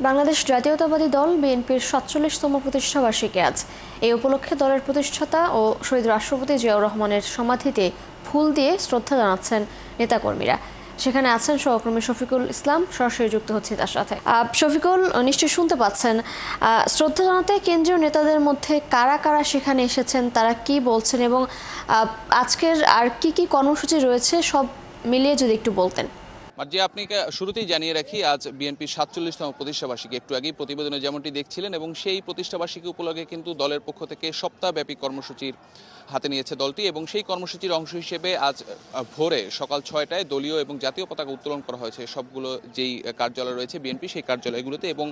বাংলাদেশ জাতীয়তাবাদী দল বিএনপির ৪৭তম প্রতিষ্ঠাবার্ষিকী আজ। এই উপলক্ষে দলের প্রতিষ্ঠাতা ও শহীদ রাষ্ট্রপতি জিয়াউর রহমানের সমাধিতে ফুল দিয়ে শ্রদ্ধা জানাচ্ছেন নেতাকর্মীরা। সেখানে আছেন সহকর্মী শফিকুল ইসলাম, সরাসরি যুক্ত হচ্ছে তার সাথে। শফিকুল, নিশ্চয়ই শুনতে পাচ্ছেন, শ্রদ্ধা জানাতে কেন্দ্রীয় নেতাদের মধ্যে কারা কারা সেখানে এসেছেন, তারা কি বলছেন এবং আজকের আর কি কি কর্মসূচি রয়েছে সব মিলিয়ে যদি একটু বলতেন। যে আপনি শুরুতেই জানিয়ে রাখি, আজ বিএনপির ৪৭তম প্রতিষ্ঠাবার্ষিকী। একটু আগেই প্রতিবেদনে যেমনটি দেখছিলেন, এবং সেই প্রতিষ্ঠাবার্ষিকী উপলক্ষে কিন্তু দলের পক্ষ থেকে সপ্তাহব্যাপী কর্মসূচির হাতে নিয়েছে দলটি, এবং সেই কর্মসূচির অংশ হিসেবে আজ ভোরে সকাল ৬টায় দলীয় এবং জাতীয় পতাকা উত্তোলন করা হয়েছে সবগুলো যেই কার্যালয় রয়েছে বিএনপি সেই কার্যালয়গুলোতে। এবং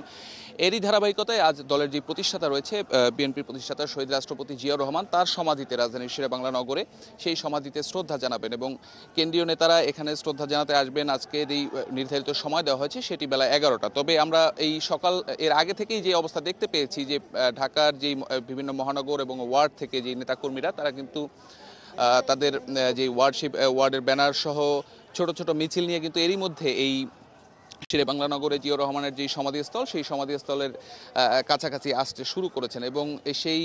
এরই ধারাবাহিকতায় আজ দলের যে প্রতিষ্ঠাতা রয়েছে বিএনপির প্রতিষ্ঠাতা শহীদ রাষ্ট্রপতি জিয়াউর রহমান, তার সমাধিতে রাজধানীর শেরেবাংলা নগরে সেই সমাধিতে শ্রদ্ধা জানাবেন, এবং কেন্দ্রীয় নেতারা এখানে শ্রদ্ধা জানাতে আসবেন। আজকে এই নির্ধারিত সময় দেওয়া হয়েছে, সেটি বেলা ১১টা। তবে আমরা এই সকাল এর আগে থেকেই যে অবস্থা দেখতে পেয়েছি যে ঢাকার যেই বিভিন্ন মহানগর এবং ওয়ার্ড থেকে যে নেতাকর্মীরা তারা কিন্তু তাদের যে ওয়ার্ডের ব্যানার সহ ছোট ছোট মিছিল নিয়ে কিন্তু এরই মধ্যে এই শেরেবাংলা নগরে জিয়াউর রহমানের যে সমাধিস্থল সেই সমাধিস্থলের কাছাকাছি আসতে শুরু করেছেন, এবং সেই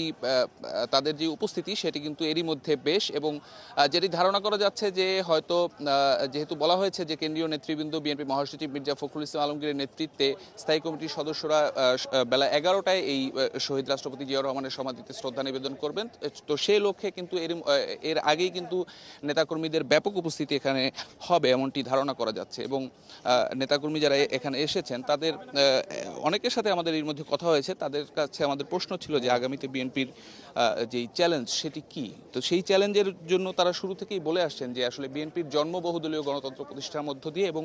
তাদের যে উপস্থিতি সেটি কিন্তু এরই মধ্যে বেশ, এবং যেটি ধারণা করা যাচ্ছে যে হয়তো যেহেতু বলা হয়েছে যে কেন্দ্রীয় নেতৃবৃন্দ বিএনপি মহাসচিব মির্জা ফখরুল ইসলাম আলমগীরের নেতৃত্বে স্থায়ী কমিটির সদস্যরা বেলা ১১টায় এই শহীদ রাষ্ট্রপতি জিয়াউর রহমানের সমাধিতে শ্রদ্ধা নিবেদন করবেন। তো সেই লক্ষ্যে কিন্তু এর আগেই কিন্তু নেতাকর্মীদের ব্যাপক উপস্থিতি এখানে হবে এমনটি ধারণা করা যাচ্ছে, এবং নেতাকর্মী যারা এখানে এসেছেন তাদের অনেকের সাথে আমাদের এর মধ্যে কথা হয়েছে। তাদের কাছে আমাদের প্রশ্ন ছিল যে আগামীতে বিএনপির যেই চ্যালেঞ্জ সেটি কি। তো সেই চ্যালেঞ্জের জন্য তারা শুরু থেকেই বলে আসছেন যে আসলে বিএনপির জন্ম বহুদলীয় গণতন্ত্র প্রতিষ্ঠার মধ্য দিয়ে, এবং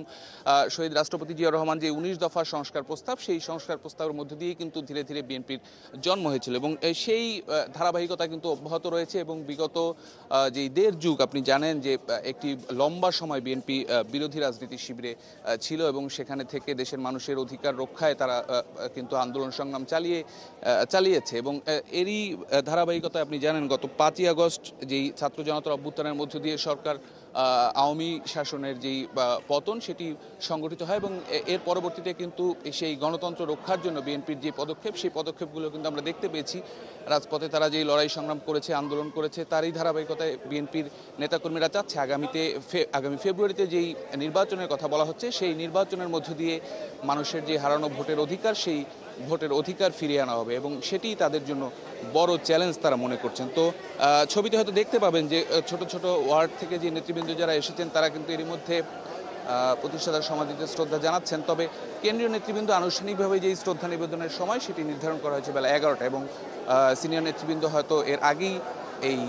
শহীদ রাষ্ট্রপতি জিয়াউর রহমান যে ১৯ দফার সংস্কার প্রস্তাব, সেই সংস্কার প্রস্তাবের মধ্য দিয়ে কিন্তু ধীরে ধীরে বিএনপির জন্ম হয়েছিল, এবং সেই ধারাবাহিকতা কিন্তু অব্যাহত রয়েছে। এবং বিগত যেই ১.৫ যুগ আপনি জানেন যে একটি লম্বা সময় বিএনপি বিরোধী রাজনীতির শিবিরে ছিল, এবং সেখানে থেকে দেশের মানুষের অধিকার রক্ষায় তারা কিন্তু আন্দোলন সংগ্রাম চালিয়েছে। এবং এরই ধারাবাহিকতায় আপনি জানেন গত ৫ই আগস্ট যেই ছাত্র জনতার অভ্যুত্থানের মধ্য দিয়ে সরকার আওয়ামী শাসনের যেই পতন সেটি সংগঠিত হয়, এবং এর পরবর্তীতে কিন্তু সেই গণতন্ত্র রক্ষার জন্য বিএনপির যে পদক্ষেপ সেই পদক্ষেপগুলো কিন্তু আমরা দেখতে পেয়েছি। রাজপথে তারা যেই লড়াই সংগ্রাম করেছে, আন্দোলন করেছে, তারই ধারাবাহিকতায় বিএনপির নেতাকর্মীরা চাচ্ছে আগামী ফেব্রুয়ারিতে যেই নির্বাচনের কথা বলা হচ্ছে সেই নির্বাচনের মধ্য দিয়ে মানুষের যে হারানো ভোটের অধিকার সেই ভোটের অধিকার ফিরিয়ে আনা হবে, এবং সেটি তাদের জন্য বড় চ্যালেঞ্জ তারা মনে করছেন। তো ছবিতে হয়তো দেখতে পাবেন যে ছোট ছোট ওয়ার্ড থেকে যে নেতৃবৃন্দ যারা এসেছেন তারা কিন্তু এরই মধ্যে প্রতিষ্ঠাতার সমাধিতে শ্রদ্ধা জানাচ্ছেন। তবে কেন্দ্রীয় নেতৃবৃন্দ আনুষ্ঠানিকভাবে যেই শ্রদ্ধা নিবেদনের সময় সেটি নির্ধারণ করা হয়েছে বেলা ১১টা, এবং সিনিয়র নেতৃবৃন্দ হয়তো এর আগেই এই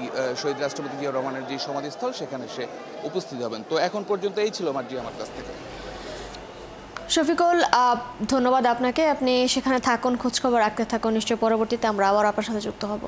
শহীদ রাষ্ট্রপতি জিয়াউর রহমানের যে সমাধিস্থল সেখানে সে উপস্থিত হবেন। তো এখন পর্যন্ত এই ছিল মার্জি আমার কাছ থেকে। শফিকুল, ধন্যবাদ আপনাকে। আপনি সেখানে থাকুন, খোঁজখবর রাখতে থাকুন। নিশ্চয়ই পরবর্তীতে আমরা আবার আপনার সাথে যুক্ত হব।